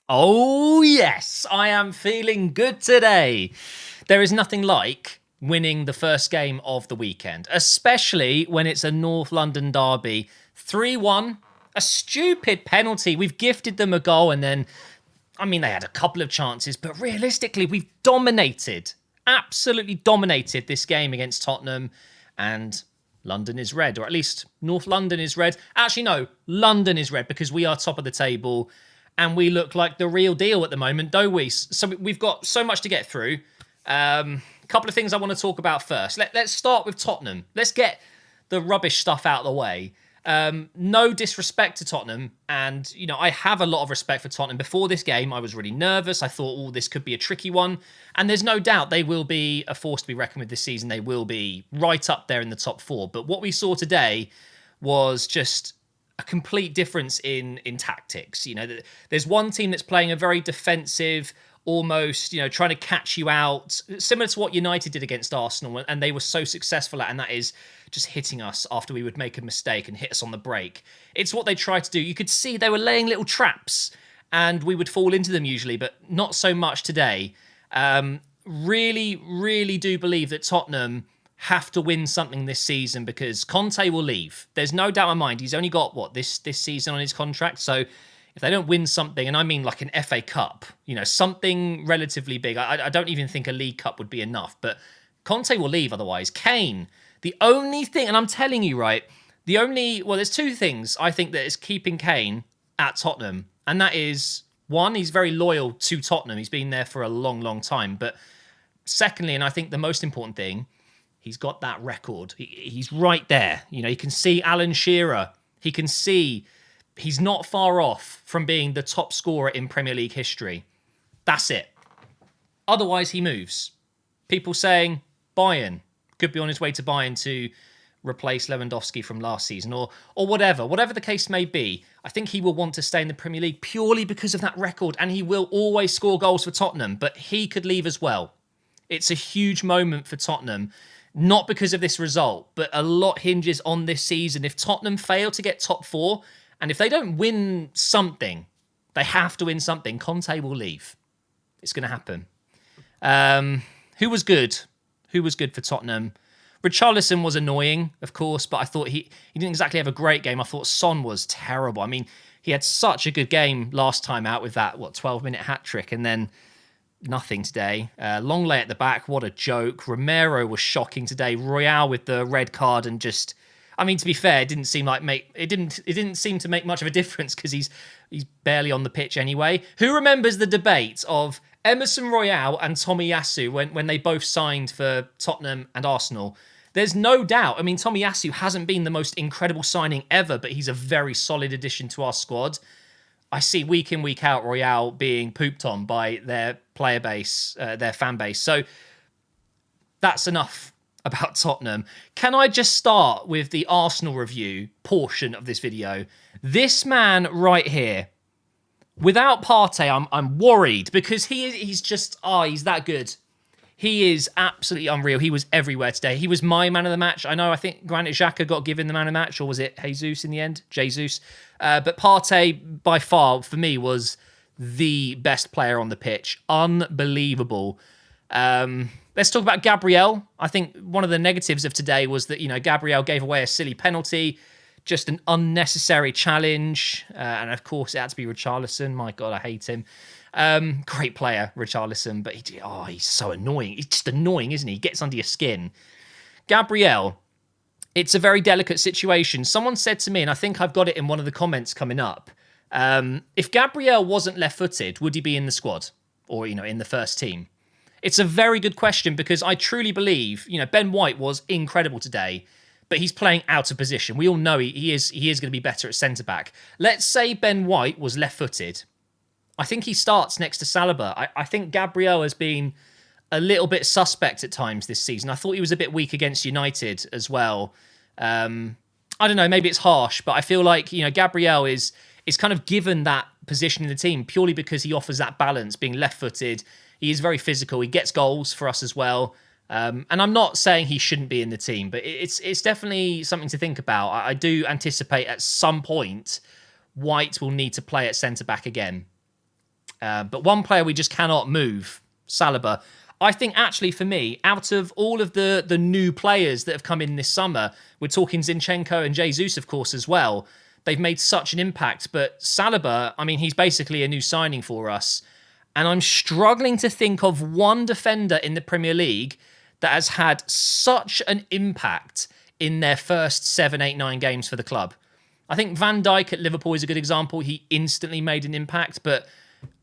Oh, yes, I am feeling good today. There is nothing like winning the first game of the weekend, especially when it's a North London derby. 3-1, a stupid penalty. We've gifted them a goal and then, they had a couple of chances, but realistically, we've dominated, absolutely dominated this game against Tottenham, and London is red, or at least North London is red. Actually, no, London is red because we are top of the table and we look like the real deal at the moment, don't we? So we've got so much to get through. A couple of things I want to talk about first. Let's start with Tottenham. Let's get the rubbish stuff out of the way. No disrespect to Tottenham, and I have a lot of respect for Tottenham. Before this game, I was really nervous. I thought, oh, this could be a tricky one, and there's no doubt they will be a force to be reckoned with this season. They will be right up there in the top four. But what we saw today was just a complete difference in tactics. There's one team that's playing a very defensive, almost, trying to catch you out, similar to what United did against Arsenal, and they were so successful at, and that is just hitting us after we would make a mistake and hit us on the break. It's what they tried to do. You could see they were laying little traps, and we would fall into them usually, but not so much today. Really, really do believe that Tottenham have to win something this season because Conte will leave. There's no doubt in my mind. He's only got, this season on his contract, so if they don't win something, and I mean like an FA Cup, something relatively big, I don't even think a League Cup would be enough, but Conte will leave otherwise. Kane, the only thing, and I'm telling you, right, there's two things I think that is keeping Kane at Tottenham, and that is, one, he's very loyal to Tottenham. He's been there for a long, long time, but secondly, and I think the most important thing, he's got that record. He's right there. You can see Alan Shearer. He can see he's not far off from being the top scorer in Premier League history. That's it. Otherwise, he moves. People saying Bayern could be on his way to Bayern to replace Lewandowski from last season or whatever the case may be. I think he will want to stay in the Premier League purely because of that record, and he will always score goals for Tottenham, but he could leave as well. It's a huge moment for Tottenham, not because of this result, but a lot hinges on this season. If Tottenham fail to get top four, and if they don't win something, they have to win something, Conte will leave. It's going to happen. Who was good? Who was good for Tottenham? Richarlison was annoying, of course, but I thought he didn't exactly have a great game. I thought Son was terrible. He had such a good game last time out with that, 12-minute hat-trick, and then nothing today. Longley at the back, what a joke. Romero was shocking today. Royale with the red card, and just, to be fair, it didn't seem to make much of a difference because he's barely on the pitch anyway. Who remembers the debate of Emerson Royale and Tomiyasu when they both signed for Tottenham and Arsenal? There's no doubt. Tomiyasu hasn't been the most incredible signing ever, but he's a very solid addition to our squad. I see week in, week out Royale being pooped on by their player base, their fan base. So that's enough about Tottenham. Can I just start with the Arsenal review portion of this video? This man right here, without Partey, I'm worried because he's that good. He is absolutely unreal. He was everywhere today. He was my man of the match. I think Granit Xhaka got given the man of the match, or was it Jesus in the end? Jesus. But Partey, by far, for me, was the best player on the pitch. Unbelievable. Let's talk about Gabriel. I think one of the negatives of today was that, Gabriel gave away a silly penalty, just an unnecessary challenge. And of course, it had to be Richarlison. My God, I hate him. Great player, Richarlison, but he's so annoying. He's just annoying, isn't he? He gets under your skin. Gabriel, it's a very delicate situation. Someone said to me, and I think I've got it in one of the comments coming up, if Gabriel wasn't left-footed, would he be in the squad or, in the first team? It's a very good question because I truly believe, Ben White was incredible today, but he's playing out of position. We all know he is going to be better at centre-back. Let's say Ben White was left-footed. I think he starts next to Saliba. I think Gabriel has been a little bit suspect at times this season. I thought he was a bit weak against United as well. I don't know, maybe it's harsh, but I feel like, Gabriel is kind of given that position in the team purely because he offers that balance, being left-footed. He is very physical. He gets goals for us as well. And I'm not saying he shouldn't be in the team, but it's definitely something to think about. I do anticipate at some point White will need to play at centre-back again. But one player we just cannot move, Saliba. I think actually for me, out of all of the new players that have come in this summer, we're talking Zinchenko and Jesus, of course, as well. They've made such an impact. But Saliba, I mean, he's basically a new signing for us. And I'm struggling to think of one defender in the Premier League that has had such an impact in their first 7, 8, 9 games for the club. I think Van Dijk at Liverpool is a good example. He instantly made an impact, but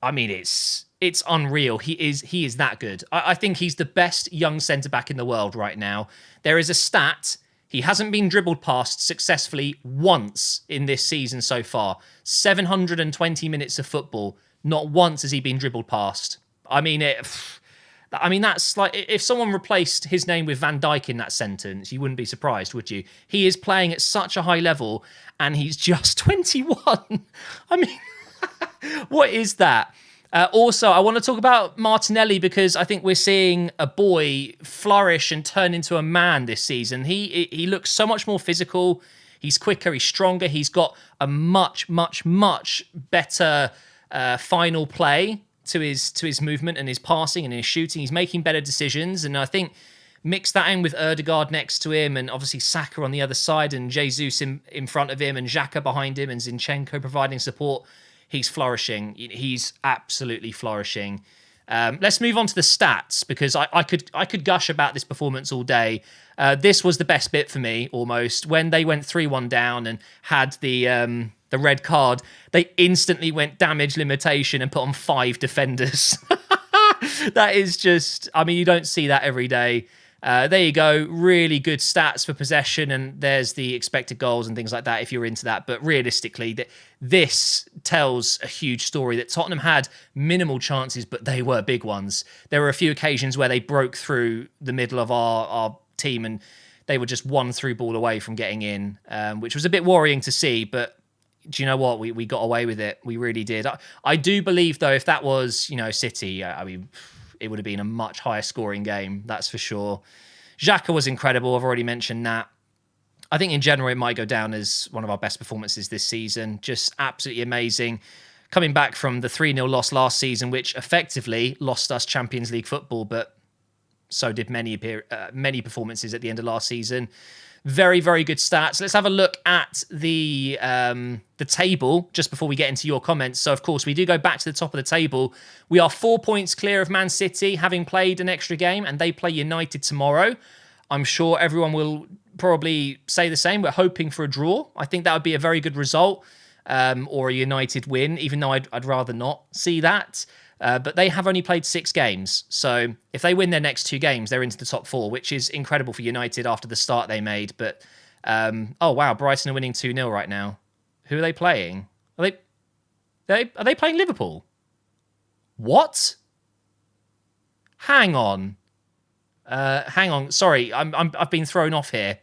I mean, it's unreal. He is that good. I think he's the best young centre-back in the world right now. There is a stat. He hasn't been dribbled past successfully once in this season so far. 720 minutes of football. Not once has he been dribbled past. I mean, that's like if someone replaced his name with Van Dijk in that sentence, you wouldn't be surprised, would you? He is playing at such a high level, and he's just 21. I mean, what is that? Also, I want to talk about Martinelli because I think we're seeing a boy flourish and turn into a man this season. He looks so much more physical. He's quicker. He's stronger. He's got a much, much, much better final play to his movement and his passing and his shooting. He's making better decisions, and I think mix that in with Ødegaard next to him, and obviously Saka on the other side, and Jesus in front of him, and Xhaka behind him, and Zinchenko providing support. He's flourishing. He's absolutely flourishing. Let's move on to the stats because I could gush about this performance all day. This was the best bit for me almost when they went 3-1 down and had the red card. They instantly went damage limitation and put on 5 defenders. That is just, I mean, you don't see that every day. There you go. Really good stats for possession, and there's the expected goals and things like that if you're into that. But realistically, this tells a huge story that Tottenham had minimal chances, but they were big ones. There were a few occasions where they broke through the middle of our team, and they were just one through ball away from getting in, which was a bit worrying to see, but do you know what? We got away with it. We really did. I do believe, though, if that was, City, I mean, it would have been a much higher scoring game, that's for sure. Xhaka was incredible. I've already mentioned that. I think in general, it might go down as one of our best performances this season. Just absolutely amazing. Coming back from the 3-0 loss last season, which effectively lost us Champions League football, but so did many performances at the end of last season. Very, very good stats. Let's have a look at the table just before we get into your comments. So, of course, we do go back to the top of the table. We are 4 points clear of Man City, having played an extra game, and they play United tomorrow. I'm sure everyone will probably say the same. We're hoping for a draw. I think that would be a very good result, or a United win, even though I'd rather not see that. But they have only played 6 games. So if they win their next 2 games, they're into the top 4, which is incredible for United after the start they made. But, oh, wow, Brighton are winning 2-0 right now. Who are they playing? Are they playing Liverpool? What? Hang on. Sorry, I've been thrown off here.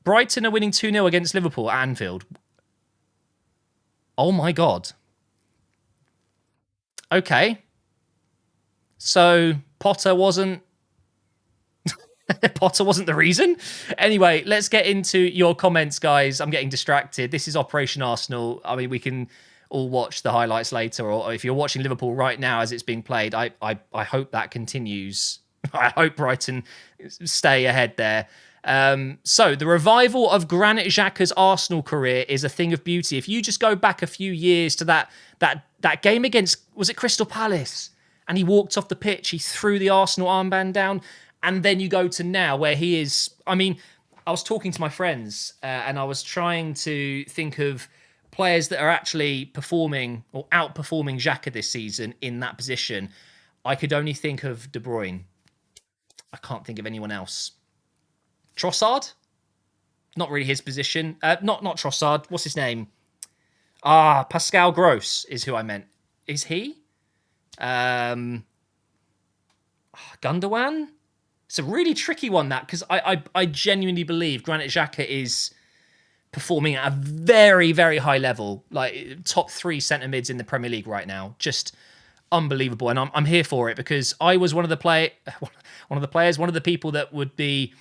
Brighton are winning 2-0 against Liverpool at Anfield. Oh, my God. Okay. So Potter wasn't the reason. Anyway, let's get into your comments, guys. I'm getting distracted. This is Operation Arsenal. I mean, we can all watch the highlights later, or if you're watching Liverpool right now as it's being played, I hope that continues. I hope Brighton stay ahead there. So the revival of Granit Xhaka's Arsenal career is a thing of beauty. If you just go back a few years to that game against, was it Crystal Palace? And he walked off the pitch, he threw the Arsenal armband down, and then you go to now where he is. I mean, I was talking to my friends and I was trying to think of players that are actually performing or outperforming Xhaka this season in that position. I could only think of De Bruyne. I can't think of anyone else. Trossard? Not really his position. Not Trossard. What's his name? Pascal Gross is who I meant. Is he? Gundogan? It's a really tricky one, that, because I genuinely believe Granit Xhaka is performing at a very, very high level. Like, top 3 centre mids in the Premier League right now. Just unbelievable. And I'm here for it because I was one of the people that would be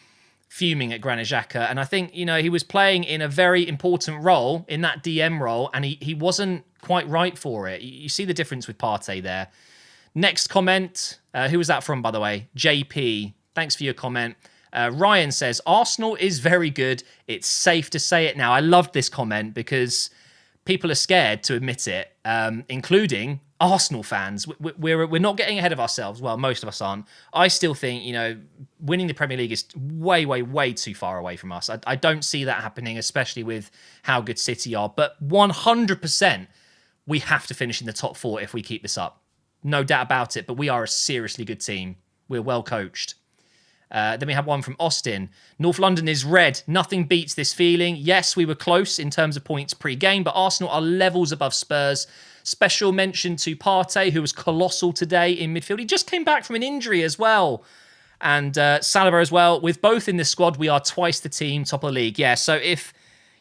fuming at Granit Xhaka, and I think he was playing in a very important role in that DM role, and he wasn't quite right for it. You see the difference with Partey there. Next comment. Who was that from, by the way? JP. Thanks for your comment. Ryan says, Arsenal is very good. It's safe to say it now. I loved this comment because people are scared to admit it, including Arsenal fans. We're not getting ahead of ourselves. Well, most of us aren't. I still think, winning the Premier League is way, way, way too far away from us. I don't see that happening, especially with how good City are. But 100%, we have to finish in the top 4 if we keep this up. No doubt about it. But we are a seriously good team. We're well coached. Then we have one from Austin. North London is red. Nothing beats this feeling. Yes, we were close in terms of points pre-game, but Arsenal are levels above Spurs. Special mention to Partey, who was colossal today in midfield. He just came back from an injury as well. And Saliba as well. With both in this squad, we are twice the team, top of the league. Yeah, so if,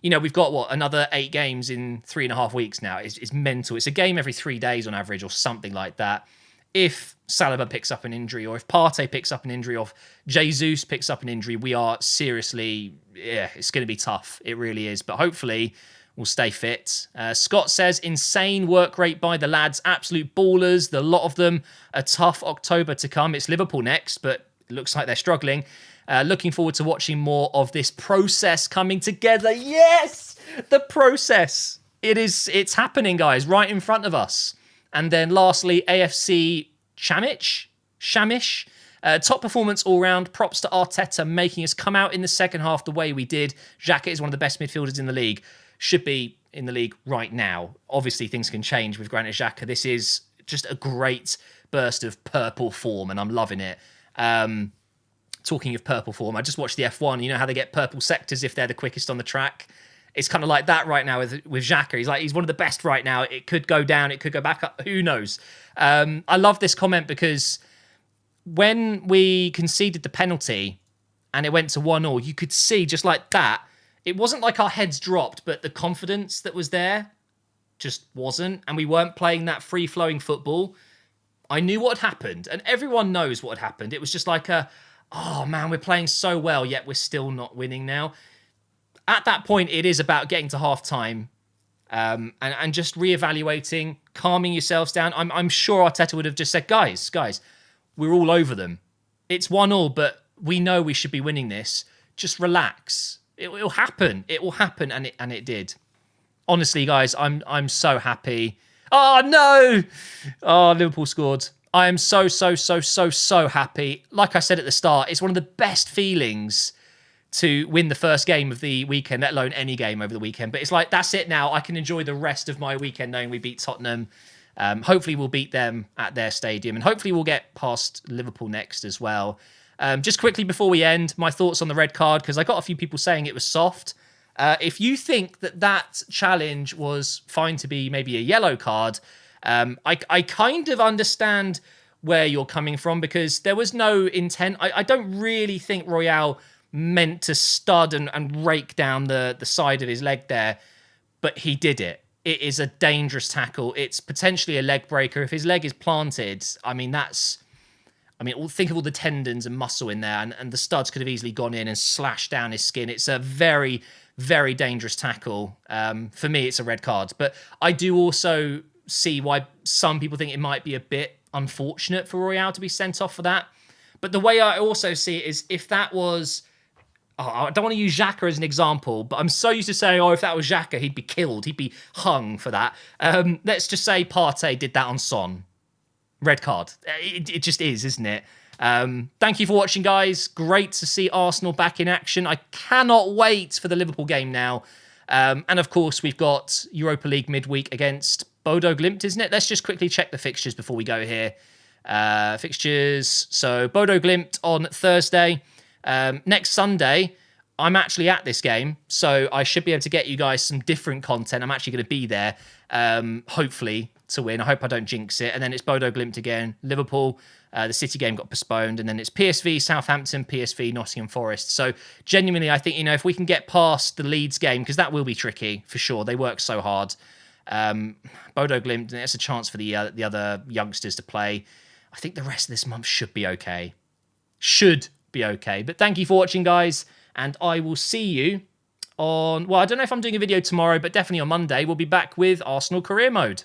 we've got, another 8 games in 3.5 weeks now. It's mental. It's a game every 3 days on average or something like that. If Saliba picks up an injury, or if Partey picks up an injury, or if Jesus picks up an injury, we are seriously, it's going to be tough. It really is. But hopefully we'll stay fit. Scott says, insane work rate by the lads. Absolute ballers. The lot of them. A tough October to come. It's Liverpool next, but it looks like they're struggling. Looking forward to watching more of this process coming together. Yes! The process. It's happening, guys, right in front of us. And then lastly, AFC Shamish. Top performance all round. Props to Arteta making us come out in the second half the way we did. Xhaka is one of the best midfielders in the league. Should be in the league right now. Obviously, things can change with Granit Xhaka. This is just a great burst of purple form, and I'm loving it. Talking of purple form, I just watched the F1. You know how they get purple sectors if they're the quickest on the track? It's kind of like that right now with Xhaka. He's one of the best right now. It could go down. It could go back up. Who knows? I love this comment because when we conceded the penalty and it went to 1-1, you could see just like that. It wasn't like our heads dropped, but the confidence that was there just wasn't. And we weren't playing that free-flowing football. I knew what had happened. And everyone knows what had happened. It was just like oh man, we're playing so well, yet we're still not winning now. At that point, it is about getting to half-time and just reevaluating, calming yourselves down. I'm sure Arteta would have just said, guys, we're all over them. It's 1-1, but we know we should be winning this. Just relax. It'll happen. It will happen, and it did. Honestly, guys, I'm so happy. Oh, no! Oh, Liverpool scored. I am so happy. Like I said at the start, it's one of the best feelings to win the first game of the weekend, let alone any game over the weekend. But it's like, that's it now. I can enjoy the rest of my weekend knowing we beat Tottenham. Hopefully we'll beat them at their stadium. And hopefully we'll get past Liverpool next as well. Just quickly before we end, my thoughts on the red card, because I got a few people saying it was soft. If you think that challenge was fine to be maybe a yellow card, I kind of understand where you're coming from because there was no intent. I don't really think Royale meant to stud and rake down the side of his leg there, but he did it. It is a dangerous tackle. It's potentially a leg breaker. If his leg is planted, think of all the tendons and muscle in there, and the studs could have easily gone in and slashed down his skin. It's a very, very dangerous tackle. For me, it's a red card. But I do also see why some people think it might be a bit unfortunate for Royale to be sent off for that. But the way I also see it is if that was... I don't want to use Xhaka as an example, but I'm so used to saying, if that was Xhaka, he'd be killed. He'd be hung for that. Let's just say Partey did that on Son. Red card. It just is, isn't it? Thank you for watching, guys. Great to see Arsenal back in action. I cannot wait for the Liverpool game now. And of course, we've got Europa League midweek against Bodo Glimt, isn't it? Let's just quickly check the fixtures before we go here. Fixtures. So Bodo Glimt on Thursday. Next Sunday, I'm actually at this game, so I should be able to get you guys some different content. I'm actually going to be there, hopefully, to win. I hope I don't jinx it. And then it's Bodo Glimt again, Liverpool. The City game got postponed. And then it's PSV, Southampton, PSV, Nottingham Forest. So genuinely, I think, if we can get past the Leeds game, because that will be tricky, for sure. They work so hard. Bodo Glimt, it's a chance for the other youngsters to play. I think the rest of this month should be okay. Should be okay. But thank you for watching, guys, and I will see you on, well, I don't know if I'm doing a video tomorrow, but definitely on Monday, we'll be back with Arsenal Career Mode.